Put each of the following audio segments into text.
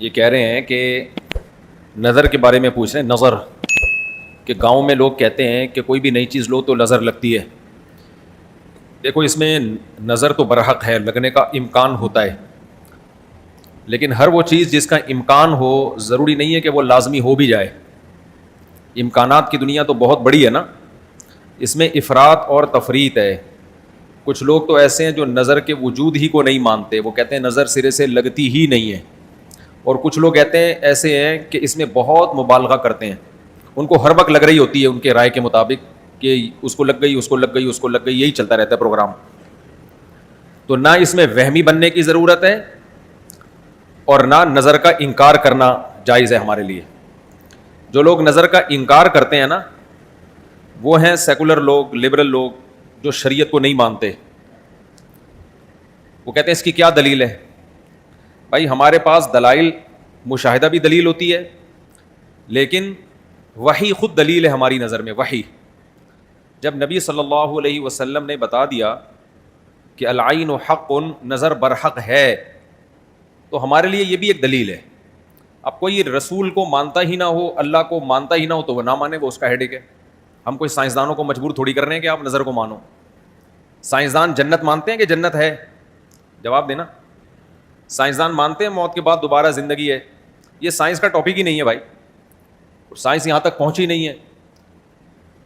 یہ کہہ رہے ہیں کہ نظر کے بارے میں پوچھ رہے ہیں. نظر کہ گاؤں میں لوگ کہتے ہیں کہ کوئی بھی نئی چیز لو تو نظر لگتی ہے. دیکھو اس میں نظر تو برحق ہے, لگنے کا امکان ہوتا ہے, لیکن ہر وہ چیز جس کا امکان ہو ضروری نہیں ہے کہ وہ لازمی ہو بھی جائے. امکانات کی دنیا تو بہت بڑی ہے نا, اس میں افراط اور تفریط ہے. کچھ لوگ تو ایسے ہیں جو نظر کے وجود ہی کو نہیں مانتے, وہ کہتے ہیں نظر سرے سے لگتی ہی نہیں ہے. اور کچھ لوگ کہتے ہیں ایسے ہیں کہ اس میں بہت مبالغہ کرتے ہیں, ان کو ہر وقت لگ رہی ہوتی ہے ان کے رائے کے مطابق کہ اس کو لگ گئی, اس کو لگ گئی, اس کو لگ گئی, یہی چلتا رہتا ہے پروگرام. تو نہ اس میں وہمی بننے کی ضرورت ہے اور نہ نظر کا انکار کرنا جائز ہے ہمارے لیے. جو لوگ نظر کا انکار کرتے ہیں نا, وہ ہیں سیکولر لوگ, لبرل لوگ, جو شریعت کو نہیں مانتے. وہ کہتے ہیں اس کی کیا دلیل ہے؟ بھائی ہمارے پاس دلائل, مشاہدہ بھی دلیل ہوتی ہے, لیکن وحی خود دلیل ہے ہماری نظر میں. وحی جب نبی صلی اللہ علیہ وسلم نے بتا دیا کہ العین حق, نظر برحق ہے, تو ہمارے لیے یہ بھی ایک دلیل ہے. اب کوئی رسول کو مانتا ہی نہ ہو, اللہ کو مانتا ہی نہ ہو, تو وہ نہ مانے, وہ اس کا ہیڈیک ہے. ہم کوئی سائنسدانوں کو مجبور تھوڑی کر رہے ہیں کہ آپ نظر کو مانو. سائنسدان جنت مانتے ہیں کہ جنت ہے؟ جواب دینا. سائنسدان مانتے ہیں موت کے بعد دوبارہ زندگی ہے؟ یہ سائنس کا ٹاپک ہی نہیں ہے بھائی, سائنس یہاں تک پہنچی نہیں ہے.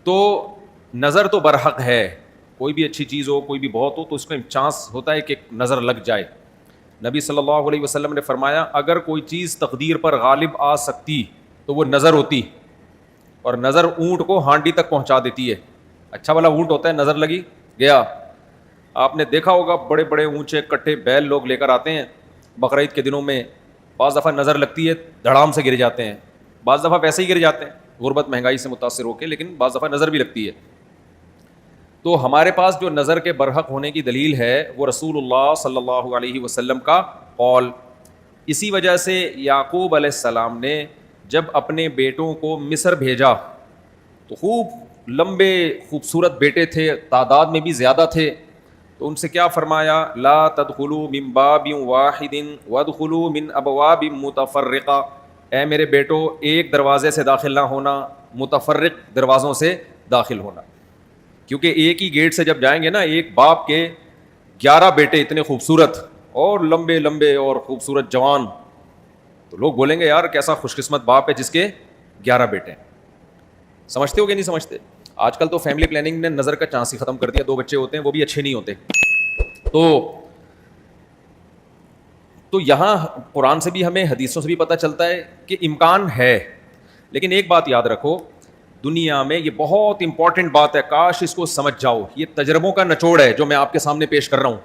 تو نظر تو برحق ہے, کوئی بھی اچھی چیز ہو, کوئی بھی بہت ہو, تو اس کا چانس ہوتا ہے کہ نظر لگ جائے. نبی صلی اللہ علیہ وسلم نے فرمایا اگر کوئی چیز تقدیر پر غالب آ سکتی تو وہ نظر ہوتی, اور نظر اونٹ کو ہانڈی تک پہنچا دیتی ہے. اچھا والا اونٹ ہوتا ہے, نظر لگی گیا. آپ نے دیکھا ہوگا بڑے بڑے اونچے کٹے بیل لوگ لے کر آتے ہیں بقرعید کے دنوں میں, بعض دفعہ نظر لگتی ہے دھڑام سے گر جاتے ہیں, بعض دفعہ ویسے ہی گر جاتے ہیں غربت مہنگائی سے متاثر ہو کے, لیکن بعض دفعہ نظر بھی لگتی ہے. تو ہمارے پاس جو نظر کے برحق ہونے کی دلیل ہے وہ رسول اللہ صلی اللہ علیہ وسلم کا قول. اسی وجہ سے یعقوب علیہ السلام نے جب اپنے بیٹوں کو مصر بھیجا تو خوب لمبے خوبصورت بیٹے تھے, تعداد میں بھی زیادہ تھے, تو ان سے کیا فرمایا؟ لا تدخلوا من باب واحد وادخلوا من ابواب متفرقہ. اے میرے بیٹو, ایک دروازے سے داخل نہ ہونا, متفرق دروازوں سے داخل ہونا. کیونکہ ایک ہی گیٹ سے جب جائیں گے نا, ایک باپ کے 11 بیٹے اتنے خوبصورت اور لمبے لمبے اور خوبصورت جوان, تو لوگ بولیں گے یار کیسا خوش قسمت باپ ہے جس کے 11 بیٹے ہیں. سمجھتے ہو کہ نہیں سمجھتے؟ آج کل تو فیملی پلاننگ نے نظر کا چانس ہی ختم کر دیا. 2 بچے ہوتے ہیں وہ بھی اچھے نہیں ہوتے. تو یہاں قرآن سے بھی ہمیں, حدیثوں سے بھی پتہ چلتا ہے کہ امکان ہے. لیکن ایک بات یاد رکھو, دنیا میں یہ بہت امپورٹنٹ بات ہے, کاش اس کو سمجھ جاؤ. یہ تجربوں کا نچوڑ ہے جو میں آپ کے سامنے پیش کر رہا ہوں.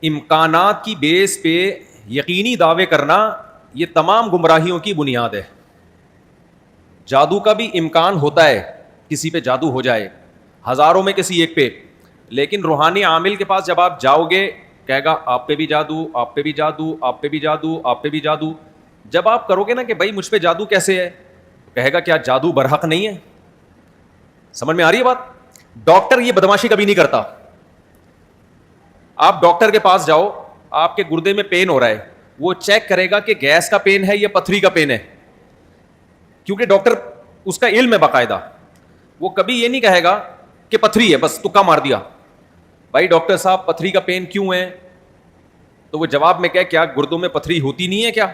امکانات کی بیس پہ یقینی دعوے کرنا یہ تمام گمراہیوں کی بنیاد ہے. جادو کا بھی امکان ہوتا ہے, کسی پہ جادو ہو جائے, ہزاروں میں کسی ایک پہ, لیکن روحانی عامل کے پاس جب آپ جاؤ گے کہے گا آپ پہ بھی جادو, آپ پہ بھی جادو, آپ پہ بھی جادو, آپ پہ بھی جادو. جب آپ کرو گے نا کہ بھائی مجھ پہ جادو کیسے ہے, کہے گا کیا جادو برحق نہیں ہے؟ سمجھ میں آ رہی ہے بات؟ ڈاکٹر یہ بدماشی کبھی نہیں کرتا. آپ ڈاکٹر کے پاس جاؤ, آپ کے گردے میں پین ہو رہا ہے, وہ چیک کرے گا کہ گیس کا پین ہے یا پتھری کا پین ہے, کیونکہ ڈاکٹر اس کا علم ہے باقاعدہ. وہ کبھی یہ نہیں کہے گا کہ پتھری ہے بس تکا مار دیا. بھائی ڈاکٹر صاحب پتھری کا پین کیوں ہے؟ تو وہ جواب میں کہ کیا گردوں میں پتھری ہوتی نہیں ہے کیا؟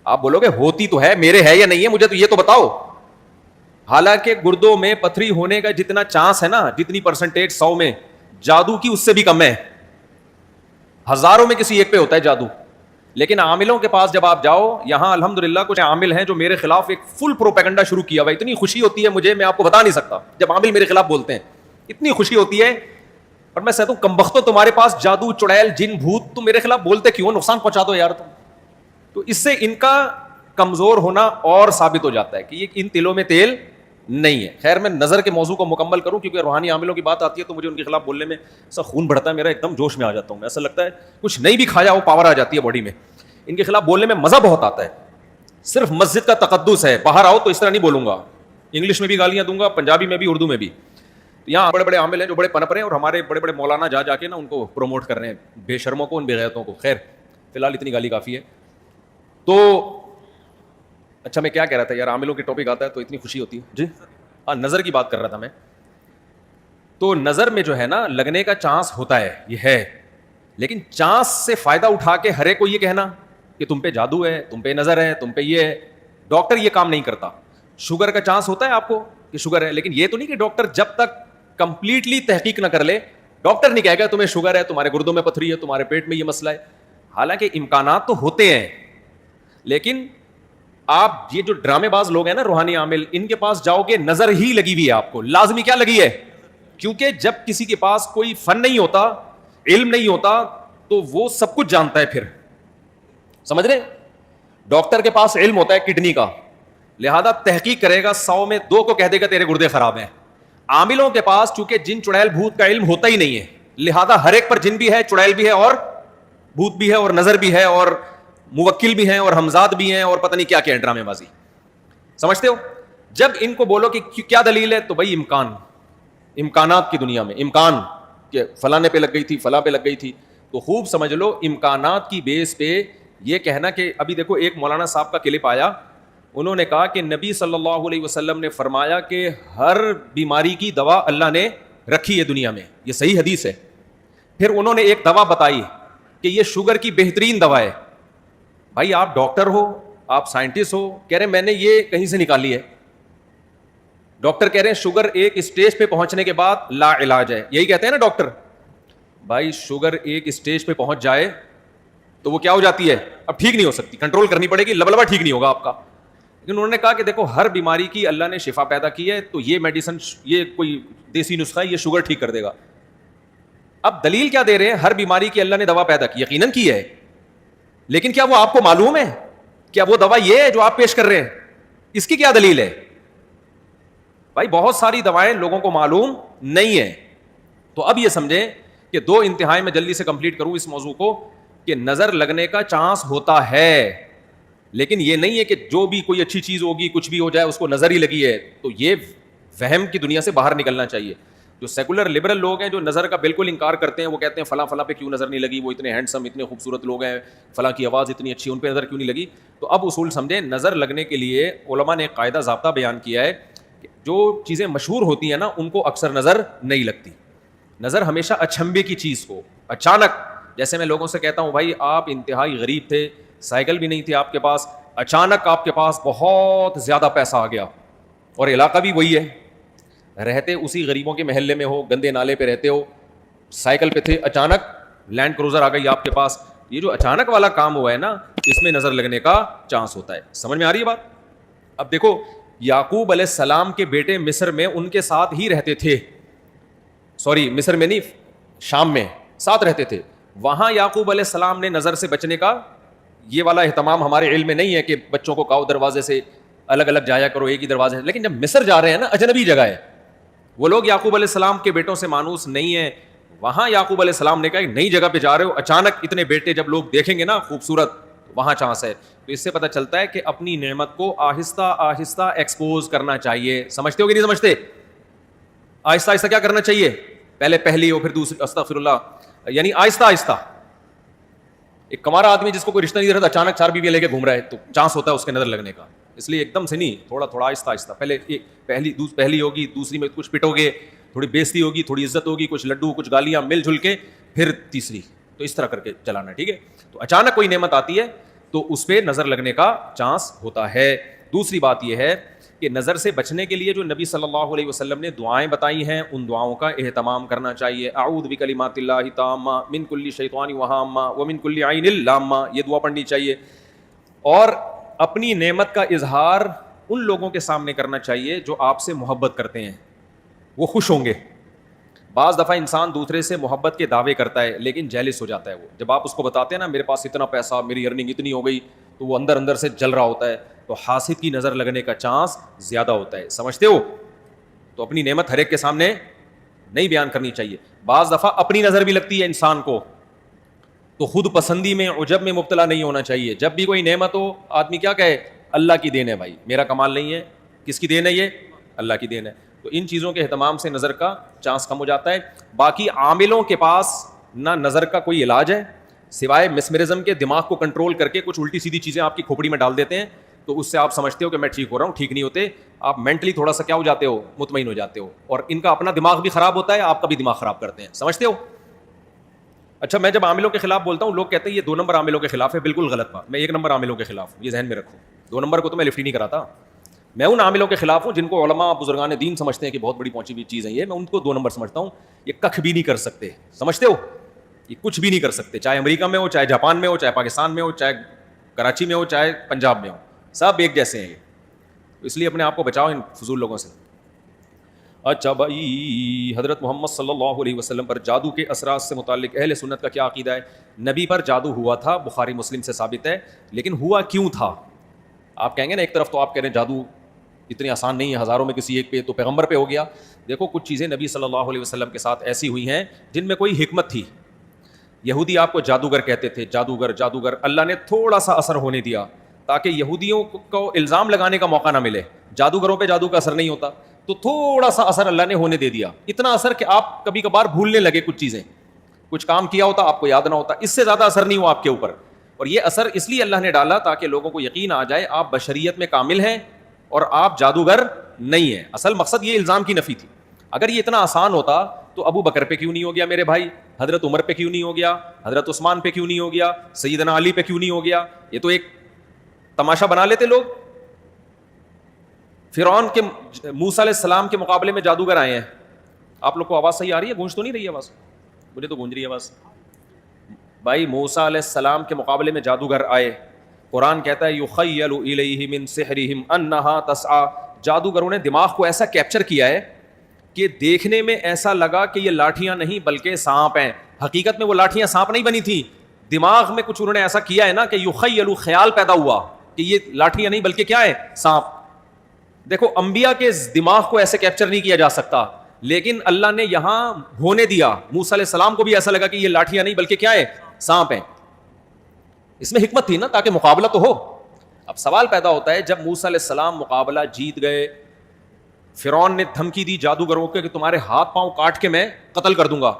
آپ بولو گے ہوتی تو ہے, میرے ہے یا نہیں ہے مجھے تو یہ تو بتاؤ. حالانکہ گردوں میں پتھری ہونے کا جتنا چانس ہے نا, جتنی پرسنٹیج 100 میں, جادو کی اس سے بھی کم ہے. ہزاروں میں کسی ایک پہ ہوتا ہے جادو. لیکن عاملوں کے پاس جب آپ جاؤ, یہاں الحمدللہ کچھ عامل ہیں جو میرے خلاف ایک فل پروپیگنڈا شروع کیا ہوا ہے. اتنی خوشی ہوتی ہے مجھے, میں آپ کو بتا نہیں سکتا, جب عامل میرے خلاف بولتے ہیں اتنی خوشی ہوتی ہے. اور میں کہتا ہوں کمبختو, تمہارے پاس جادو, چڑیل, جن, بھوت, تم میرے خلاف بولتے کیوں؟ نقصان پہنچا دو یار تم. تو اس سے ان کا کمزور ہونا اور ثابت ہو جاتا ہے کہ یہ ان تلوں میں تیل نہیں ہے. خیر میں نظر کے موضوع کو مکمل کروں, کیونکہ روحانی عاملوں کی بات آتی ہے تو مجھے ان کے خلاف بولنے میں ایسا خون بڑھتا ہے میرا, ایک دم جوش میں آ جاتا ہوں. ایسا لگتا ہے کچھ نہیں بھی کھایا ہو پاور آ جاتی ہے باڈی میں. ان کے خلاف بولنے میں مزہ بہت آتا ہے. صرف مسجد کا تقدس ہے, باہر آؤ تو اس طرح نہیں بولوں گا, انگلش میں بھی گالیاں دوں گا, پنجابی میں بھی, اردو میں بھی. یہاں بڑے بڑے عامل ہیں جو بڑے پنپ رہے ہیں, اور ہمارے بڑے بڑے مولانا جا کے نا ان کو پروموٹ کر رہے ہیں, بے شرموں کو, ان بے غیرتوں کو. خیر فی الحال اتنی گالی کافی ہے. تو اچھا میں کیا کہہ رہا تھا یار, عاملوں کے ٹاپک آتا ہے تو اتنی خوشی ہوتی ہے جی. ہاں نظر کی بات کر رہا تھا میں. تو نظر میں جو ہے نا لگنے کا چانس ہوتا ہے, یہ ہے, لیکن چانس سے فائدہ اٹھا کے ہر ایک کو یہ کہنا کہ تم پہ جادو ہے, تم پہ نظر ہے, تم پہ یہ ہے. ڈاکٹر یہ کام نہیں کرتا. شوگر کا چانس ہوتا ہے آپ کو کہ شوگر ہے, لیکن یہ تو نہیں کہ ڈاکٹر جب تک کمپلیٹلی تحقیق نہ کر لے, ڈاکٹر نہیں کہے گا تمہیں شوگر ہے, تمہارے گردوں میں پتھری ہے, تمہارے پیٹ میں یہ مسئلہ ہے. حالانکہ امکانات تو ہوتے ہیں, لیکن آپ یہ جو ڈرامے باز لوگ ہیں نا روحانی عامل, ان کے پاس جاؤ گے نظر ہی لگی ہوئی ہے آپ کو, لازمی کیا لگی ہے, کیونکہ جب کسی کے پاس کوئی فن نہیں ہوتا, علم نہیں ہوتا, تو وہ سب کچھ جانتا ہے. پھر سمجھ رہے, ڈاکٹر کے پاس علم ہوتا ہے کڈنی کا, لہذا تحقیق کرے گا, 100 میں 2 کو کہہ دے گا تیرے گردے خراب ہیں. عاملوں کے پاس چونکہ جن چڑیل بھوت کا علم ہوتا ہی نہیں ہے, لہذا ہر ایک پر جن بھی ہے, چڑیل بھی ہے, اور بھوت بھی ہے, اور نظر بھی ہے, اور موکل بھی ہیں, اور حمزات بھی ہیں, اور پتہ نہیں کیا کیا ہے, ڈرامے بازی. سمجھتے ہو؟ جب ان کو بولو کہ کیا دلیل ہے, تو بھائی امکانات کی دنیا میں امکان کہ فلانے پہ لگ گئی تھی, فلاں پہ لگ گئی تھی. تو خوب سمجھ لو, امکانات کی بیس پہ یہ کہنا کہ ابھی دیکھو ایک مولانا صاحب کا کلپ آیا, انہوں نے کہا کہ نبی صلی اللہ علیہ وسلم نے فرمایا کہ ہر بیماری کی دوا اللہ نے رکھی ہے دنیا میں, یہ صحیح حدیث ہے. پھر انہوں نے ایک دوا بتائی کہ یہ شوگر کی بہترین دوا ہے. بھائی آپ ڈاکٹر ہو, آپ سائنٹسٹ ہو, کہہ رہے میں نے یہ کہیں سے نکالی ہے. ڈاکٹر کہہ رہے ہیں شوگر ایک اسٹیج پہ پہنچنے کے بعد لا علاج ہے, یہی کہتے ہیں نا ڈاکٹر. بھائی شوگر ایک اسٹیج پہ پہنچ جائے تو وہ کیا ہو جاتی ہے, اب ٹھیک نہیں ہو سکتی, کنٹرول کرنی پڑے گی, لبلبا ٹھیک نہیں ہوگا آپ کا. لیکن انہوں نے کہا کہ دیکھو ہر بیماری کی اللہ نے شفا پیدا کی ہے, تو یہ میڈیسن, یہ کوئی دیسی نسخہ ہے, یہ شوگر ٹھیک کر دے گا. اب دلیل کیا دے رہے ہیں, ہر بیماری کی اللہ نے دوا پیدا کی, یقیناً کی ہے, لیکن کیا وہ آپ کو معلوم ہے, کیا وہ دوا یہ ہے جو آپ پیش کر رہے ہیں, اس کی کیا دلیل ہے؟ بھائی بہت ساری دوائیں لوگوں کو معلوم نہیں ہے. تو اب یہ سمجھیں کہ 2 انتہائی میں جلدی سے کمپلیٹ کروں اس موضوع کو, کہ نظر لگنے کا چانس ہوتا ہے, لیکن یہ نہیں ہے کہ جو بھی کوئی اچھی چیز ہوگی, کچھ بھی ہو جائے, اس کو نظر ہی لگی ہے. تو یہ وہم کی دنیا سے باہر نکلنا چاہیے. جو سیکولر لبرل لوگ ہیں جو نظر کا بالکل انکار کرتے ہیں, وہ کہتے ہیں فلاں فلاں پہ کیوں نظر نہیں لگی, وہ اتنے ہینڈسم, اتنے خوبصورت لوگ ہیں, فلاں کی آواز اتنی اچھی, ان پہ نظر کیوں نہیں لگی. تو اب اصول سمجھیں, نظر لگنے کے لیے علماء نے ایک قاعدہ ضابطہ بیان کیا ہے کہ جو چیزیں مشہور ہوتی ہیں نا ان کو اکثر نظر نہیں لگتی. نظر ہمیشہ اچھمبے کی چیز کو, اچانک, جیسے میں لوگوں سے کہتا ہوں بھائی آپ انتہائی غریب تھے, سائیکل بھی نہیں تھی آپ کے پاس, اچانک آپ کے پاس بہت زیادہ پیسہ آ گیا, اور علاقہ بھی وہی ہے, رہتے اسی غریبوں کے محلے میں ہو, گندے نالے پہ رہتے ہو, سائیکل پہ تھے, اچانک لینڈ کروزر آ گئی آپ کے پاس. یہ جو اچانک والا کام ہوا ہے نا, اس میں نظر لگنے کا چانس ہوتا ہے. سمجھ میں آ رہی ہے بات؟ اب دیکھو یعقوب علیہ السلام کے بیٹے مصر میں ان کے ساتھ ہی رہتے تھے, سوری مصر میں نہیں, شام میں ساتھ رہتے تھے. وہاں یعقوب علیہ السلام نے نظر سے بچنے کا یہ والا اہتمام ہمارے علم میں نہیں ہے کہ بچوں کو کہو دروازے سے الگ الگ جایا کرو, ایک ہی دروازے سے. لیکن جب مصر جا رہے ہیں نا, اجنبی جگہ ہے, وہ لوگ یعقوب علیہ السلام کے بیٹوں سے مانوس نہیں ہیں. وہاں یعقوب علیہ السلام نے کہا ایک نئی جگہ پہ جا رہے ہو, اچانک اتنے بیٹے جب لوگ دیکھیں گے نا خوبصورت, وہاں چانس ہے. تو اس سے پتہ چلتا ہے کہ اپنی نعمت کو آہستہ آہستہ ایکسپوز کرنا چاہیے. سمجھتے ہو کہ نہیں سمجھتے؟ آہستہ آہستہ کیا کرنا چاہیے, پہلے پہلی ہو پھر دوسری, استغفر اللہ, یعنی آہستہ آہستہ. ایک کمارا آدمی جس کو کوئی رشتہ نہیں رہتا, اچانک 4 بیویاں لے کے گھوم رہا ہے, تو چانس ہوتا ہے اس کے نظر لگنے کا. اس لیے ایک دم سے نہیں, تھوڑا تھوڑا آہستہ آہستہ. پہلے پہلی ہوگی, دوسری میں کچھ پٹو گے, تھوڑی بےزتی ہوگی, تھوڑی عزت ہوگی, کچھ لڈو, کچھ گالیاں مل جل کے, پھر تیسری. تو اس طرح کر کے چلانا, ٹھیک ہے. تو اچانک کوئی نعمت آتی ہے تو اس پہ نظر لگنے کا چانس ہوتا ہے. دوسری بات یہ ہے کہ نظر سے بچنے کے لیے جو نبی صلی اللہ علیہ وسلم نے دعائیں بتائی ہیں, ان دعاؤں کا اہتمام کرنا چاہیے. اعوذ بکلمات اللہ التامہ من کل شیطان وہامہ ومن کل عین لامہ, یہ دعا پڑھنی چاہیے. اور اپنی نعمت کا اظہار ان لوگوں کے سامنے کرنا چاہیے جو آپ سے محبت کرتے ہیں, وہ خوش ہوں گے. بعض دفعہ انسان دوسرے سے محبت کے دعوے کرتا ہے لیکن جیلس ہو جاتا ہے. وہ جب آپ اس کو بتاتے ہیں نا میرے پاس اتنا پیسہ, میری ارننگ اتنی ہو گئی, تو وہ اندر اندر سے جل رہا ہوتا ہے. تو حاسد کی نظر لگنے کا چانس زیادہ ہوتا ہے. سمجھتے ہو؟ تو اپنی نعمت ہر ایک کے سامنے نہیں بیان کرنی چاہیے. بعض دفعہ اپنی نظر بھی لگتی ہے انسان کو, تو خود پسندی میں, عجب میں مبتلا نہیں ہونا چاہیے. جب بھی کوئی نعمت ہو, آدمی کیا کہے, اللہ کی دین ہے. بھائی میرا کمال نہیں ہے, کس کی دین ہے, یہ اللہ کی دین ہے. تو ان چیزوں کے اہتمام سے نظر کا چانس کم ہو جاتا ہے. باقی عاملوں کے پاس نہ نظر کا کوئی علاج ہے, سوائے مسمرزم کے دماغ کو کنٹرول کر کے کچھ الٹی سیدھی چیزیں آپ کی کھوپڑی میں ڈال دیتے ہیں, تو اس سے آپ سمجھتے ہو کہ میں ٹھیک ہو رہا ہوں. ٹھیک نہیں ہوتے, آپ مینٹلی تھوڑا سا کیا ہو جاتے ہو, مطمئن ہو جاتے ہو, اور ان کا اپنا دماغ بھی خراب ہوتا ہے, آپ کا بھی دماغ خراب کرتے ہیں, سمجھتے ہو. اچھا, میں جب عاملوں کے خلاف بولتا ہوں, لوگ کہتے ہیں یہ 2 نمبر عاملوں کے خلاف ہے. بالکل غلط بات, میں 1 نمبر عاملوں کے خلاف ہوں, یہ ذہن میں رکھو. 2 نمبر کو تو میں لفٹ ہی نہیں کراتا. میں ان عاملوں کے خلاف ہوں جن کو علماء بزرگان دین سمجھتے ہیں کہ بہت بڑی پہنچی ہوئی چیز ہے یہ. میں ان کو 2 نمبر سمجھتا ہوں. یہ کخ بھی نہیں کر سکتے, سمجھتے ہو, یہ کچھ بھی نہیں کر سکتے, چاہے امریکہ میں ہو, چاہے جاپان میں ہو, چاہے پاکستان میں ہو, چاہے کراچی میں ہو, چاہے پنجاب میں ہو, سب ایک جیسے ہیں. اس لیے اپنے آپ کو بچاؤ ان فضول لوگوں سے. اچھا بھائی, حضرت محمد صلی اللہ علیہ وسلم پر جادو کے اثرات سے متعلق اہل سنت کا کیا عقیدہ ہے؟ نبی پر جادو ہوا تھا, بخاری مسلم سے ثابت ہے, لیکن ہوا کیوں تھا؟ آپ کہیں گے نا ایک طرف تو آپ کہہ رہے ہیں جادو اتنی آسان نہیں ہے, ہزاروں میں کسی ایک پہ, تو پیغمبر پہ ہو گیا. دیکھو کچھ چیزیں نبی صلی اللہ علیہ وسلم کے ساتھ ایسی ہوئی ہیں جن میں کوئی حکمت تھی. یہودی آپ کو جادوگر کہتے تھے, جادوگر جادوگر. اللہ نے تھوڑا سا اثر ہونے دیا تاکہ یہودیوں کو الزام لگانے کا موقع نہ ملے. جادوگروں پہ جادو کا اثر نہیں ہوتا, تو تھوڑا سا اثر اللہ نے ہونے دے دیا. اتنا اثر کہ آپ کبھی کبھار بھولنے لگے کچھ چیزیں, کچھ کام کیا ہوتا آپ کو یاد نہ ہوتا. اس سے زیادہ اثر نہیں ہوا آپ کے اوپر. اور یہ اثر اس لیے اللہ نے ڈالا تاکہ لوگوں کو یقین آ جائے آپ بشریت میں کامل ہیں اور آپ جادوگر نہیں ہیں. اصل مقصد یہ الزام کی نفی تھی. اگر یہ اتنا آسان ہوتا تو ابو بکر پہ کیوں نہیں ہو گیا میرے بھائی, حضرت عمر پہ کیوں نہیں ہو گیا, حضرت عثمان پہ کیوں نہیں ہو گیا, سیدنا علی پہ کیوں نہیں ہو گیا؟ یہ تو ایک تماشا بنا لیتے لوگ. فرعون کے موسیٰ علیہ السلام کے مقابلے میں جادوگر آئے ہیں. آپ لوگ کو آواز صحیح آ رہی ہے؟ گونج تو نہیں رہی ہے آواز؟ مجھے تو گونج رہی ہے آواز. بھائی موسیٰ علیہ السلام کے مقابلے میں جادوگر آئے. قرآن کہتا ہے یخیل الیہ من سحرہم انہا تسعی. جادوگروں نے دماغ کو ایسا کیپچر کیا ہے کہ دیکھنے میں ایسا لگا کہ یہ لاٹھیاں نہیں بلکہ سانپ ہیں. حقیقت میں وہ لاٹھیاں سانپ نہیں بنی تھیں, دماغ میں کچھ انہوں نے ایسا کیا ہے نا کہ یخیل, خیال پیدا ہوا کہ یہ لاٹھیاں نہیں بلکہ کیا ہے, سانپ. دیکھو انبیاء کے دماغ کو ایسے کیپچر نہیں کیا جا سکتا, لیکن اللہ نے یہاں ہونے دیا. موسیٰ علیہ السلام کو بھی ایسا لگا کہ یہ لاٹھیاں نہیں بلکہ کیا ہے, سانپ ہیں. اس میں حکمت تھی نا تاکہ مقابلہ تو ہو. اب سوال پیدا ہوتا ہے جب موسیٰ علیہ السلام مقابلہ جیت گئے, فرعون نے دھمکی دی جادوگروں کے کہ تمہارے ہاتھ پاؤں کاٹ کے میں قتل کر دوں گا,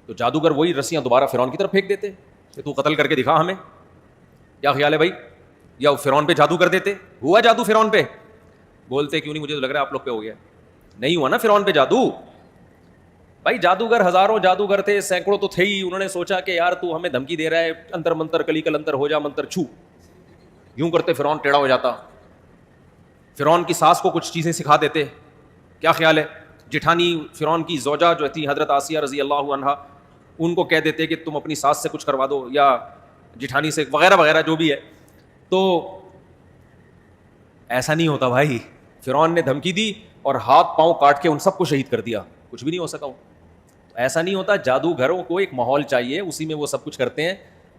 تو جادوگر وہی رسیاں دوبارہ فرعون کی طرف پھینک دیتے کہ تو قتل کر کے دکھا ہمیں. کیا خیال ہے بھائی؟ یا فرعون پہ جادو کر دیتے. ہوا جادو فرعون پہ؟ بولتے کیوں نہیں؟ مجھے تو لگ رہا ہے آپ لوگ پہ ہو گیا. نہیں ہوا نا فرعون پہ جادو. بھائی جادوگر ہزاروں جادوگر تھے, سینکڑوں تو تھے ہی. انہوں نے سوچا کہ یار تو ہمیں دھمکی دے رہا ہے, انتر منتر کلی کل انتر ہو جا منتر چھو, یوں کرتے فرعون ٹیڑھا ہو جاتا. فرعون کی ساس کو کچھ چیزیں سکھا دیتے. کیا خیال ہے؟ جٹھانی فرعون کی زوجہ جو تھی حضرت آسیہ رضی اللہ عنہا, ان کو کہہ دیتے کہ تم اپنی ساس سے کچھ کروا دو یا جٹھانی سے, وغیرہ وغیرہ جو بھی ہے. تو ایسا نہیں ہوتا بھائی. فرعون نے دھمکی دی اور ہاتھ پاؤں کاٹ کے ان سب کو شہید کر دیا, کچھ بھی نہیں ہو سکا. ایسا نہیں ہوتا. جادوگروں کو ایک ماحول چاہیے, اسی میں وہ سب کچھ کرتے ہیں.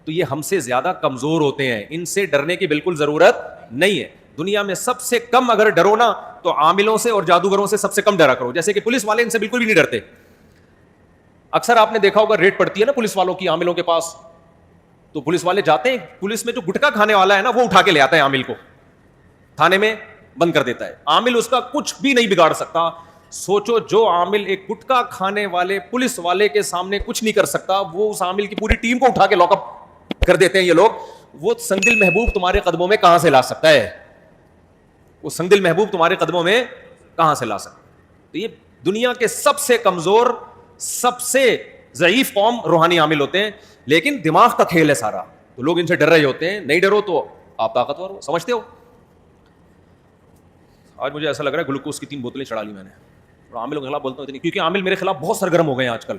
تو یہ ہم سے زیادہ کمزور ہوتے ہیں, ان سے ڈرنے کی بالکل ضرورت نہیں ہے. دنیا میں سب سے کم اگر ڈرو نا تو عاملوں سے اور جادوگروں سے سب سے کم ڈرا کرو. جیسے کہ پولیس والے ان سے بالکل بھی نہیں ڈرتے. اکثر آپ نے دیکھا ہوگا ریڈ پڑتی ہے نا پولیس والوں کی عاملوں کے پاس, تو پولیس والے جاتے ہیں, پولیس میں جو گٹکا کھانے والا ہے نا وہ اٹھا کے لے آتا ہے عامل کو, تھانے میں بند کر دیتا ہے. عامل اس کا کچھ بھی نہیں بگاڑ سکتا. سوچو جو عامل ایک گٹکا کھانے والے پولیس والے کے سامنے کچھ نہیں کر سکتا, وہ اس عامل کی پوری ٹیم کو اٹھا کے لاک اپ کر دیتے ہیں یہ لوگ. وہ سنگدل محبوب تمہارے قدموں میں کہاں سے لا سکتا ہے؟ وہ سنگدل محبوب تمہارے قدموں میں کہاں سے لا سکتا ہے؟ تو یہ دنیا کے سب سے کمزور, سب سے ضعیف قوم روحانی عامل ہوتے ہیں, لیکن دماغ کا کھیل ہے سارا, تو لوگ ان سے ڈر رہے ہوتے ہیں. نہیں ڈرو تو آپ طاقتور ہو, سمجھتے ہو. آج مجھے ایسا لگ رہا ہے گلوکوز کی 3 بوتلیں چڑھا لی میں نے, اور عاملوں کے خلاف بولتا ہوں اتنی, کیونکہ عامل میرے خلاف بہت سرگرم ہو گئے ہیں آج کل.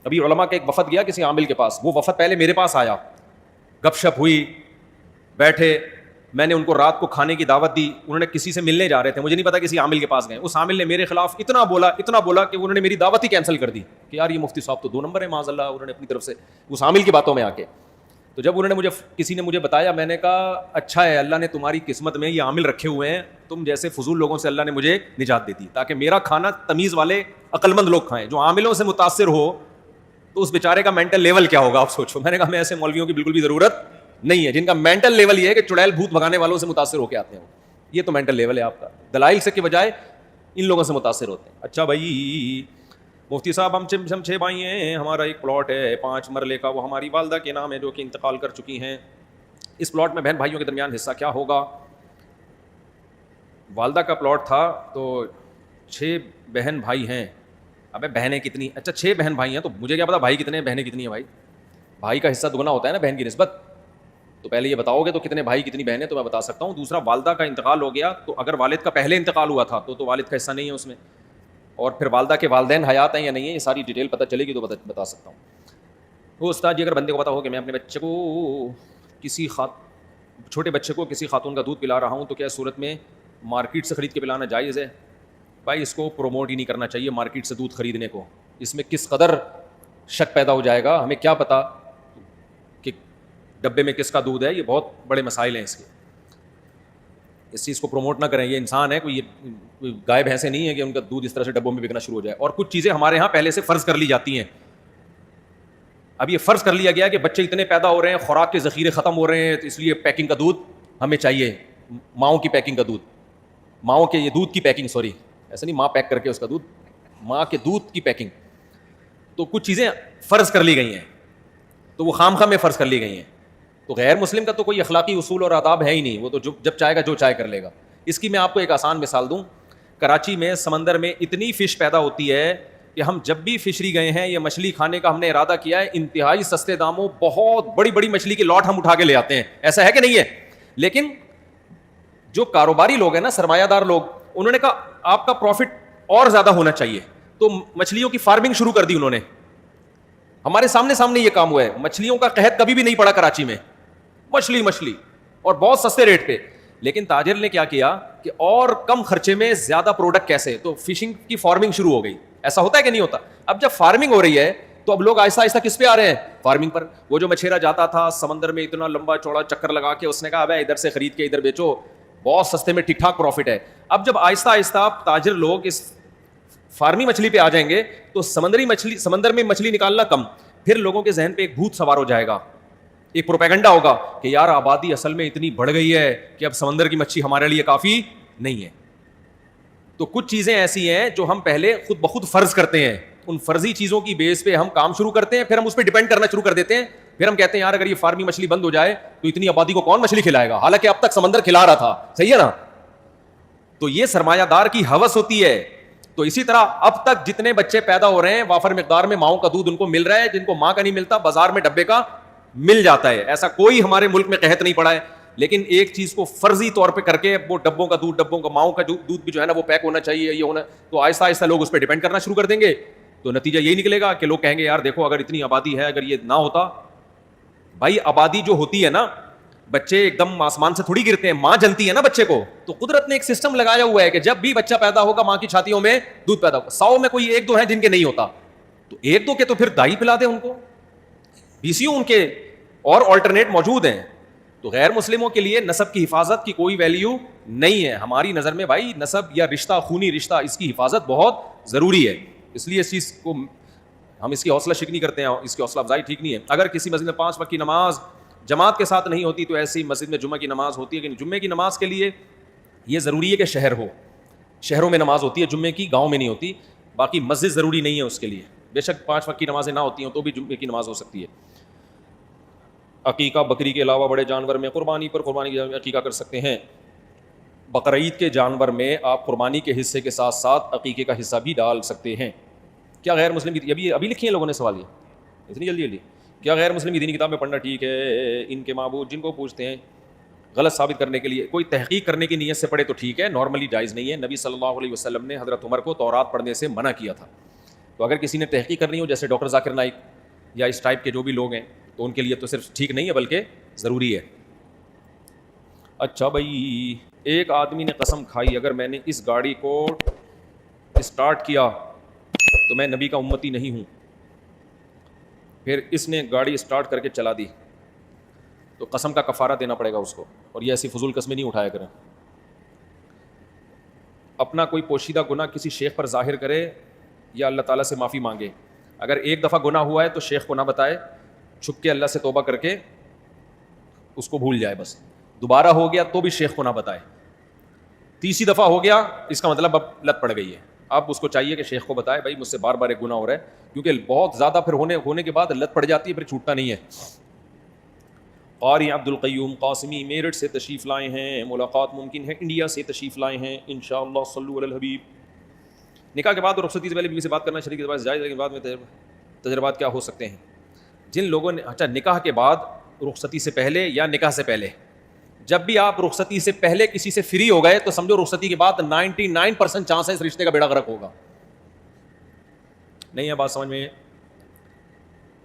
ابھی علماء کا ایک وفد گیا کسی عامل کے پاس, وہ وفد پہلے میرے پاس آیا, گپ شپ ہوئی, بیٹھے, میں نے ان کو رات کو کھانے کی دعوت دی. انہوں نے کسی سے ملنے جا رہے تھے, مجھے نہیں پتا کسی عامل کے پاس گئے. اس عامل نے میرے خلاف اتنا بولا کہ انہوں نے میری دعوت ہی کینسل کر دی کہ یار یہ مفتی صاحب تو 2 نمبر ہے معاذ اللہ. انہوں نے اپنی طرف سے اس عامل کی باتوں میں آ کے, تو جب انہوں نے کسی نے مجھے بتایا, میں نے کہا اچھا ہے اللہ نے تمہاری قسمت میں یہ عامل رکھے ہوئے ہیں, تم جیسے فضول لوگوں سے اللہ نے مجھے نجات دے دی, تاکہ میرا کھانا تمیز والے عقل مند لوگ کھائیں. جو عاملوں سے متاثر ہو تو اس بیچارے کا مینٹل لیول کیا ہوگا آپ سوچو. میں نے کہا ہمیں ایسے مولویوں کی بالکل بھی ضرورت نہیں ہے جن کا مینٹل لیول یہ ہے کہ چڑیل بھوت بھگانے والوں سے متاثر ہو کے آتے ہیں. یہ تو مینٹل لیول ہے آپ کا, دلائل سے کے بجائے ان لوگوں سے متاثر ہوتے ہیں. اچھا بھائی, مفتی صاحب ہم 6 بھائی ہیں, ہمارا ایک پلاٹ ہے 5 مرلے کا, وہ ہماری والدہ کے نام ہے جو کہ انتقال کر چکی ہیں. اس پلاٹ میں بہن بھائیوں کے درمیان حصہ کیا ہوگا؟ والدہ کا پلاٹ تھا تو 6 بہن بھائی ہیں. ابے بہنیں کتنی؟ اچھا 6 بہن بھائی ہیں تو مجھے کیا پتا بھائی کتنے ہیں بہنیں کتنی ہیں. بھائی کا حصہ دگنا ہوتا ہے نا بہن کی نسبت. تو پہلے یہ بتاؤ گے تو کتنے بھائی کتنی بہنیں, تو میں بتا سکتا ہوں. دوسرا, والدہ کا انتقال ہو گیا تو اگر والد کا پہلے انتقال ہوا تھا تو والد کا حصہ نہیں ہے اس میں, اور پھر والدہ کے والدین حیات ہیں یا نہیں ہیں, یہ ساری ڈیٹیل پتہ چلے گی تو بتا سکتا ہوں. وہ استاد جی اگر بندے کو پتا ہو کہ میں اپنے بچے کو چھوٹے بچے کو کسی خاتون کا دودھ پلا رہا ہوں تو کیا صورت میں مارکیٹ سے خرید کے پلانا جائز ہے؟ بھائی اس کو پروموٹ ہی نہیں کرنا چاہیے مارکیٹ سے دودھ خریدنے کو. اس میں کس قدر شک پیدا ہو جائے گا, ہمیں کیا پتا کہ ڈبے میں کس کا دودھ ہے. یہ بہت بڑے مسائل ہیں اس کے. اس چیز کو پروموٹ نہ کریں, یہ انسان ہے, کوئی گائے بھینسیں نہیں ہے کہ ان کا دودھ اس طرح سے ڈبوں میں بکنا شروع ہو جائے. اور کچھ چیزیں ہمارے ہاں پہلے سے فرض کر لی جاتی ہیں. اب یہ فرض کر لیا گیا کہ بچے اتنے پیدا ہو رہے ہیں, خوراک کے ذخیرے ختم ہو رہے ہیں, تو اس لیے پیکنگ کا دودھ ہمیں چاہیے, ماؤں کی پیکنگ کا دودھ, ماؤں کے یہ دودھ کی پیکنگ, سوری ایسا نہیں ماں پیک کر کے اس کا دودھ, ماں کے دودھ کی پیکنگ. تو کچھ چیزیں فرض کر لی گئی ہیں, تو وہ خام خواہ میں فرض کر لی گئی ہیں. تو غیر مسلم کا تو کوئی اخلاقی اصول اور آداب ہے ہی نہیں, وہ تو جب چاہے گا جو چاہے کر لے گا. اس کی میں آپ کو ایک آسان مثال دوں. کراچی میں سمندر میں اتنی فش پیدا ہوتی ہے کہ ہم جب بھی فشری گئے ہیں, یہ مچھلی کھانے کا ہم نے ارادہ کیا ہے, انتہائی سستے داموں بہت بڑی بڑی مچھلی کے لاٹ ہم اٹھا کے لے آتے ہیں. ایسا ہے کہ نہیں ہے؟ لیکن جو کاروباری لوگ ہیں نا, سرمایہ دار لوگ, انہوں نے کہا آپ کا پروفٹ اور زیادہ ہونا چاہیے, تو مچھلیوں کی فارمنگ شروع کر دی انہوں نے. ہمارے سامنے یہ کام ہوا ہے. مچھلیوں کا قحط کبھی بھی نہیں پڑا کراچی میں, مچھلی اور بہت سستے ریٹ پہ. لیکن تاجر نے کیا کیا کہ اور کم خرچے میں زیادہ پروڈکٹ کیسے, تو فشنگ کی فارمنگ شروع ہو گئی. ایسا ہوتا ہے کہ نہیں ہوتا؟ اب جب فارمنگ ہو رہی ہے تو اب لوگ آہستہ آہستہ کس پہ آ رہے ہیں؟ فارمنگ پر. وہ جو مچھیرا جاتا تھا سمندر میں اتنا لمبا چوڑا چکر لگا کے, اس نے کہا اب ادھر سے خرید کے ادھر بیچو, بہت سستے میں ٹھیک ٹھاک پروفٹ ہے. اب جب آہستہ آہستہ تاجر لوگ اس فارمی مچھلی پہ آ جائیں گے تو سمندر میں مچھلی نکالنا کم, پھر لوگوں کے ذہن پہ ایک بھوت سوار ہو جائے گا, ایک پروپیگنڈا ہوگا کہ یار آبادی اصل میں اتنی بڑھ گئی ہے کہ اب سمندر کی مچھلی ہمارے لیے کافی نہیں ہے. تو کچھ چیزیں ایسی ہیں جو ہم پہلے خود بخود فرض کرتے ہیں, ان فرضی چیزوں کی بیس پہ ہم کام شروع کرتے ہیں, پھر ہم اس پہ ڈیپینڈ کرنا شروع کر دیتے ہیں. پھر ہم کہتے ہیں یار اگر یہ فارمی مچھلی بند ہو جائے تو اتنی آبادی کو کون مچھلی کھلائے گا, حالانکہ اب تک سمندر کھلا رہا تھا. صحیح ہے نا؟ تو یہ سرمایہ دار کی ہوس ہوتی ہے. تو اسی طرح اب تک جتنے بچے پیدا ہو رہے ہیں وافر مقدار میں ماؤں کا دودھ ان کو مل رہا ہے, جن کو ماں کا نہیں ملتا بازار میں ڈبے کا مل جاتا ہے. ایسا کوئی ہمارے ملک میں قحط نہیں پڑا ہے. لیکن ایک چیز کو فرضی طور پہ کر کے وہ ڈبوں کا دودھ, ڈبوں کا ماؤں کا دودھ بھی جو ہے نا وہ پیک ہونا چاہیے, یہ ہونا, تو آہستہ آہستہ لوگ اس پہ ڈیپینڈ کرنا شروع کر دیں گے. تو نتیجہ یہی نکلے گا کہ لوگ کہیں گے یار دیکھو اگر اتنی آبادی ہے, اگر یہ نہ ہوتا. بھائی آبادی جو ہوتی ہے نا, بچے ایک دم آسمان سے تھوڑی گرتے ہیں, ماں جلتی ہے نا بچے کو. تو قدرت نے ایک سسٹم لگایا ہوا ہے کہ جب بھی بچہ پیدا ہوگا ماں کی چھاتیوں میں دودھ پیدا ہوگا. 100 میں کوئی 1-2 ہیں جن کے نہیں ہوتا, تو 1-2 کے تو پھر دائی پلا دے ان کو, BCO ان کے اور آلٹرنیٹ موجود ہیں. تو غیر مسلموں کے لیے نسب کی حفاظت کی کوئی ویلیو نہیں ہے ہماری نظر میں. بھائی نسب یا رشتہ, خونی رشتہ, اس کی حفاظت بہت ضروری ہے. اس لیے اس چیز کو ہم اس کی حوصلہ شکنی کرتے ہیں, اس کی حوصلہ افزائی ٹھیک نہیں ہے. اگر کسی مسجد میں 5 وقت کی نماز جماعت کے ساتھ نہیں ہوتی تو ایسی مسجد میں جمعہ کی نماز ہوتی ہے کہ نہیں. جمعے کی نماز کے لیے یہ ضروری ہے کہ شہر ہو, شہروں میں نماز ہوتی ہے جمعے کی, گاؤں میں نہیں ہوتی. باقی مسجد ضروری نہیں ہے اس کے لیے. بے شک 5 وقت کی نمازیں نہ ہوتی ہوں تو بھی جمعے کی نماز ہو سکتی ہے. عقیقہ بکری کے علاوہ بڑے جانور میں قربانی کی عقیقہ کر سکتے ہیں. بقرعید کے جانور میں آپ قربانی کے حصے کے ساتھ ساتھ عقیقے کا حصہ بھی ڈال سکتے ہیں. کیا غیر مسلم ابھی لکھی ہیں لوگوں نے سوال, یہ اتنی جلدی کیا غیر مسلم دینی کتاب میں پڑھنا ٹھیک ہے؟ ان کے معبود جن کو پوچھتے ہیں غلط ثابت کرنے کے لیے کوئی تحقیق کرنے کی نیت سے پڑھے تو ٹھیک ہے, نارملی جائز نہیں ہے. نبی صلی اللہ علیہ وسلم نے حضرت عمر کو تورات پڑھنے سے منع کیا تھا. تو اگر کسی نے تحقیق کرنی ہو جیسے ڈاکٹر ذاکر نائک یا اس ٹائپ کے جو بھی لوگ ہیں تو ان کے لیے تو صرف ٹھیک نہیں ہے بلکہ ضروری ہے. اچھا بھائی, ایک آدمی نے قسم کھائی اگر میں نے اس گاڑی کو اسٹارٹ کیا تو میں نبی کا امتی نہیں ہوں. پھر اس نے گاڑی اسٹارٹ کر کے چلا دی تو قسم کا کفارہ دینا پڑے گا اس کو, اور یہ ایسی فضول قسمیں نہیں اٹھایا کریں. اپنا کوئی پوشیدہ گناہ کسی شیخ پر ظاہر کرے یا اللہ تعالیٰ سے معافی مانگے. اگر ایک دفعہ گناہ ہوا ہے تو شیخ کو نہ بتائے, چھپ کے اللہ سے توبہ کر کے اس کو بھول جائے بس. دوبارہ ہو گیا تو بھی شیخ کو نہ بتائے. تیسری دفعہ ہو گیا اس کا مطلب اب لت پڑ گئی ہے, اب اس کو چاہیے کہ شیخ کو بتائے بھائی مجھ سے بار بار ایک گناہ ہو رہا ہے، کیونکہ بہت زیادہ پھر ہونے کے بعد لت پڑ جاتی ہے، پھر چھوٹتا نہیں ہے. قاری عبد القیوم قاسمی میرٹھ سے تشریف لائے ہیں، ملاقات ممکن ہے انڈیا سے تشریف لائے ہیں انشاءاللہ. صلو علی الحبیب. نکاح کے بعد اور رخصتی سے پہلے بیوی سے بات کرنا شریک کے پاس جائز ہے، لیکن بعد میں تجربات کیا ہو سکتے ہیں؟ جن لوگوں نے اچھا نکاح کے بعد رخصتی سے پہلے یا نکاح سے پہلے، جب بھی آپ رخصتی سے پہلے کسی سے فری ہو گئے تو سمجھو رخصتی کے بعد 99% چانس ہے اس رشتے کا بیڑا غرق ہوگا. نہیں ہے بات سمجھ میں؟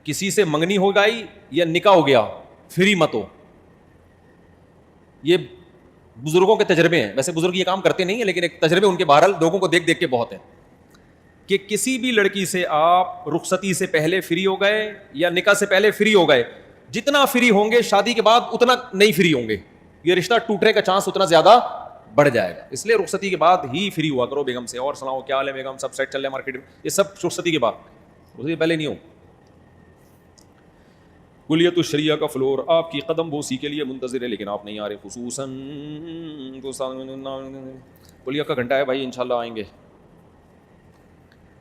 کسی سے منگنی ہو گئی یا نکاح ہو گیا، فری مت ہو. یہ بزرگوں کے تجربے ہیں، ویسے بزرگ یہ کام کرتے نہیں ہیں لیکن ایک تجربے ان کے بہرحال لوگوں کو دیکھ دیکھ کے بہت ہیں، کہ کسی بھی لڑکی سے آپ رخصتی سے پہلے فری ہو گئے یا نکاح سے پہلے فری ہو گئے، جتنا فری ہوں گے شادی کے بعد اتنا نہیں فری ہوں گے، یہ رشتہ ٹوٹنے کا چانس اتنا زیادہ بڑھ جائے گا. اس لیے رخصتی کے بعد ہی فری ہوا کرو بیگم سے. اور سناؤ کیا حال ہے بیگم، سب سیٹ چل رہا ہے مارکیٹ میں؟ یہ سب رخصتی کے بعد، رخصتی پہلے نہیں ہو. کلیت الشریعہ کا فلور آپ کی قدم بوسی کے لیے منتظر ہے لیکن آپ نہیں آ رہے. خصوصاً کلیہ کا گھنٹہ ہے بھائی، انشاءاللہ آئیں گے.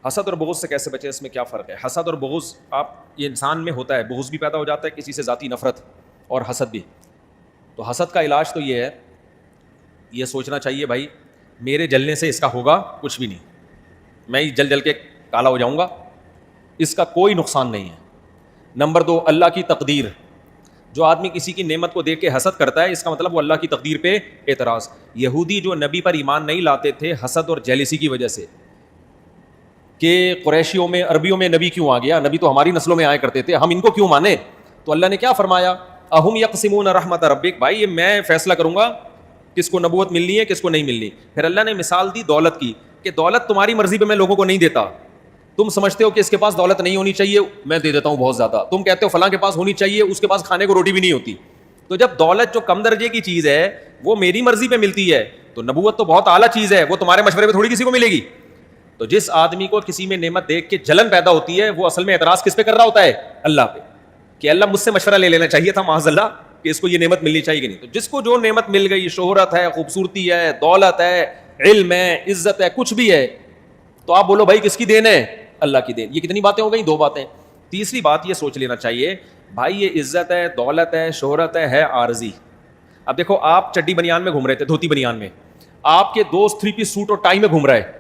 حسد اور بغض سے کیسے بچے، اس میں کیا فرق ہے؟ حسد اور بغض آپ یہ انسان میں ہوتا ہے، بغض بھی پیدا ہو جاتا ہے کسی سے، ذاتی نفرت، اور حسد بھی. تو حسد کا علاج تو یہ ہے، یہ سوچنا چاہیے بھائی میرے جلنے سے اس کا ہوگا کچھ بھی نہیں، میں ہی جل جل کے کالا ہو جاؤں گا، اس کا کوئی نقصان نہیں ہے. نمبر 2 اللہ کی تقدیر. جو آدمی کسی کی نعمت کو دیکھ کے حسد کرتا ہے اس کا مطلب وہ اللہ کی تقدیر پہ اعتراض. یہودی جو نبی پر ایمان نہیں لاتے تھے حسد اور جیلسی کی وجہ سے کہ قریشیوں میں عربیوں میں نبی کیوں آ گیا، نبی تو ہماری نسلوں میں آیا کرتے تھے، ہم ان کو کیوں مانے؟ تو اللہ نے کیا فرمایا؟ اہم یقسمون رحمت ربک، بھائی یہ میں فیصلہ کروں گا کس کو نبوت ملنی ہے کس کو نہیں ملنی. پھر اللہ نے مثال دی دولت کی کہ دولت تمہاری مرضی پہ میں لوگوں کو نہیں دیتا. تم سمجھتے ہو کہ اس کے پاس دولت نہیں ہونی چاہیے، میں دے دیتا ہوں بہت زیادہ. تم کہتے ہو فلاں کے پاس ہونی چاہیے، اس کے پاس کھانے کو روٹی بھی نہیں ہوتی. تو جب دولت جو کم درجے کی چیز ہے وہ میری مرضی پہ ملتی ہے تو نبوت تو بہت اعلیٰ چیز ہے، وہ تمہارے مشورے پہ تھوڑی کسی کو ملے گی. تو جس آدمی کو کسی میں نعمت دیکھ کے جلن پیدا ہوتی ہے وہ اصل میں اعتراض کس پہ کر رہا ہوتا ہے؟ اللہ پہ، کہ اللہ مجھ سے مشورہ لے لینا چاہیے تھا معاذ اللہ کہ اس کو یہ نعمت ملنی چاہیے کہ نہیں. تو جس کو جو نعمت مل گئی، شہرت ہے، خوبصورتی ہے، دولت ہے، علم ہے، عزت ہے، کچھ بھی ہے، تو آپ بولو بھائی کس کی دین ہے؟ اللہ کی دین. یہ کتنی باتیں ہو گئی؟ 2 باتیں. تیسری بات یہ سوچ لینا چاہیے بھائی یہ عزت ہے، دولت ہے عارضی. اب دیکھو آپ چڈی بنیان میں گھوم رہے تھے، دھوتی بنیان میں، آپ کے دوست 3 پیس سوٹ اور ٹائی میں گھوم رہا ہے،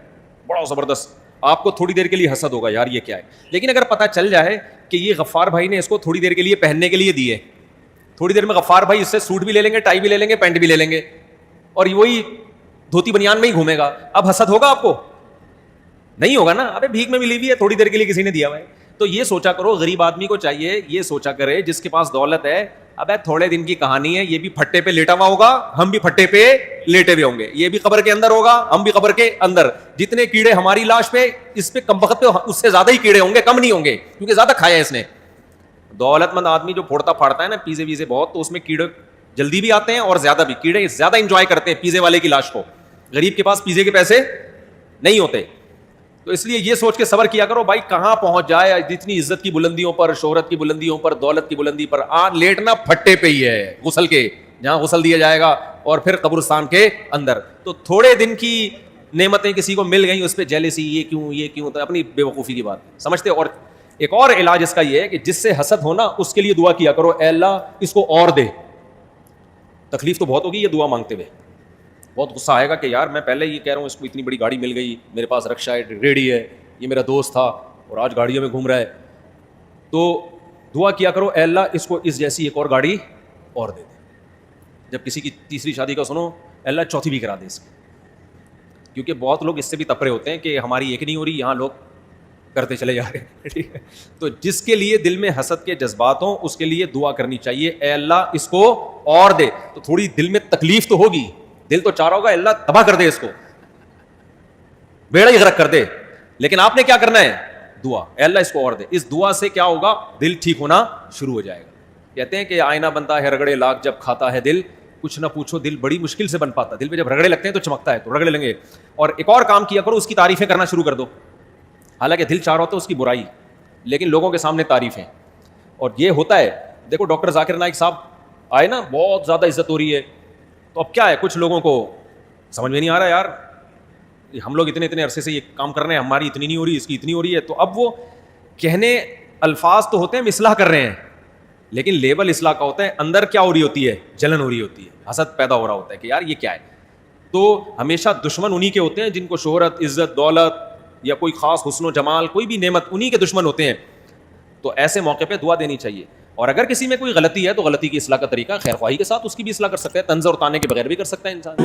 بڑا زبردست، آپ کو تھوڑی دیر کے لیے حسد ہوگا یار یہ کیا ہے. لیکن اگر پتہ چل جائے کہ یہ غفار بھائی نے اس کو تھوڑی دیر کے لیے پہننے کے لیے دیے، تھوڑی دیر میں غفار بھائی اس سے سوٹ بھی لے لیں گے، ٹائی بھی لے لیں گے، پینٹ بھی لے لیں گے، اور وہی دھوتی بنیان میں ہی گھومے گا، اب حسد ہوگا آپ کو؟ نہیں ہوگا نا. ابے بھیک میں ملی ہوئی ہے، تھوڑی دیر کے لیے کسی نے دیا ہوا ہے. تو یہ سوچا کرو، غریب آدمی کو چاہیے یہ سوچا کرے جس کے پاس دولت ہے ابے تھوڑے دن کی کہانی ہے، یہ بھی پھٹے پہ لیٹا ہوا ہوگا، ہم بھی پھٹے پہ لیٹے ہوئے ہوں گے، یہ بھی قبر کے اندر ہوگا، ہم بھی قبر کے اندر. جتنے کیڑے ہماری لاش پہ، اس پہ کم وقت پہ اس سے زیادہ ہی کیڑے ہوں گے، کم نہیں ہوں گے، کیونکہ زیادہ کھایا ہے اس نے. دولت مند آدمی جو پھوڑتا پھاڑتا ہے نا پیزے ویزے بہت، تو اس میں کیڑے جلدی بھی آتے ہیں اور زیادہ بھی، کیڑے زیادہ انجوائے کرتے ہیں پیزے والے کی لاش کو. غریب کے پاس پیزے کے پیسے نہیں ہوتے. تو اس لیے یہ سوچ کے صبر کیا کرو بھائی کہاں پہنچ جائے، جتنی عزت کی بلندیوں پر، شہرت کی بلندیوں پر، دولت کی بلندی پر، لیٹنا پھٹے پہ ہی ہے، غسل کے جہاں غسل دیا جائے گا، اور پھر قبرستان کے اندر. تو تھوڑے دن کی نعمتیں کسی کو مل گئیں اس پہ جیلسی، یہ کیوں تو اپنی بے وقوفی کی بات سمجھتے. اور ایک اور علاج اس کا یہ ہے کہ جس سے حسد ہونا اس کے لیے دعا کیا کرو، اے اللہ اس کو اور دے. تکلیف تو بہت ہوگی یہ دعا مانگتے ہوئے، بہت غصہ آئے گا کہ یار میں پہلے یہ کہہ رہا ہوں اس کو اتنی بڑی گاڑی مل گئی، میرے پاس رکشا ہے، ریڈی ہے، یہ میرا دوست تھا اور آج گاڑیوں میں گھوم رہا ہے. تو دعا کیا کرو اے اللہ اس کو اس جیسی ایک اور گاڑی اور دے دے. جب کسی کی تیسری شادی کا سنو، اے اللہ چوتھی بھی کرا دے اس کی. کیونکہ بہت لوگ اس سے بھی تپرے ہوتے ہیں کہ ہماری ایک نہیں ہو رہی، یہاں لوگ کرتے چلے جا رہے ہیں. ٹھیک ہے، تو جس کے لیے دل میں حسد کے جذبات ہوں اس کے لیے دعا کرنی چاہیے اے اللہ اس کو اور دے. تو تھوڑی دل میں تکلیف تو ہوگی، دل تو چاہ رہا ہوگا اللہ تباہ کر دے اس کو، بیڑا ہی غرق کر دے. لیکن آپ نے کیا کرنا ہے؟ دعا، اے اللہ اس کو اور دے. اس دعا سے کیا ہوگا؟ دل ٹھیک ہونا شروع ہو جائے گا. کہتے ہیں کہ آئینہ بنتا ہے رگڑے لاکھ جب کھاتا ہے دل، کچھ نہ پوچھو دل بڑی مشکل سے بن پاتا. دل پہ جب رگڑے لگتے ہیں تو چمکتا ہے، تو رگڑے لیں گے. اور ایک اور کام کیا کرو، اس کی تعریفیں کرنا شروع کر دو. حالانکہ دل چاہ رہا ہوتا ہے اس کی برائی، لیکن لوگوں کے سامنے تعریفیں. اور یہ ہوتا ہے، دیکھو ڈاکٹر ذاکر نائک صاحب آئے نا، بہت زیادہ عزت ہو رہی ہے. تو اب کیا ہے، کچھ لوگوں کو سمجھ میں نہیں آ رہا یار ہم لوگ اتنے اتنے عرصے سے یہ کام کر رہے ہیں, ہماری اتنی نہیں ہو رہی, اس کی اتنی ہو رہی ہے. تو اب وہ کہنے الفاظ تو ہوتے ہیں ہم اصلاح کر رہے ہیں, لیکن لیبل اصلاح کا ہوتا ہے, اندر کیا ہو رہی ہوتی ہے, جلن ہو رہی ہوتی ہے, حسد پیدا ہو رہا ہوتا ہے کہ یار یہ کیا ہے. تو ہمیشہ دشمن انہی کے ہوتے ہیں جن کو شہرت, عزت, دولت یا کوئی خاص حسن و جمال, کوئی بھی نعمت, انہی کے دشمن ہوتے ہیں. تو ایسے موقع پہ دعا دینی چاہیے. اور اگر کسی میں کوئی غلطی ہے تو غلطی کی اصلاح کا طریقہ خیر خواہی کے ساتھ اس کی بھی اصلاح کر سکتا ہے, طنز اور تانے کے بغیر بھی کر سکتا ہے انسان.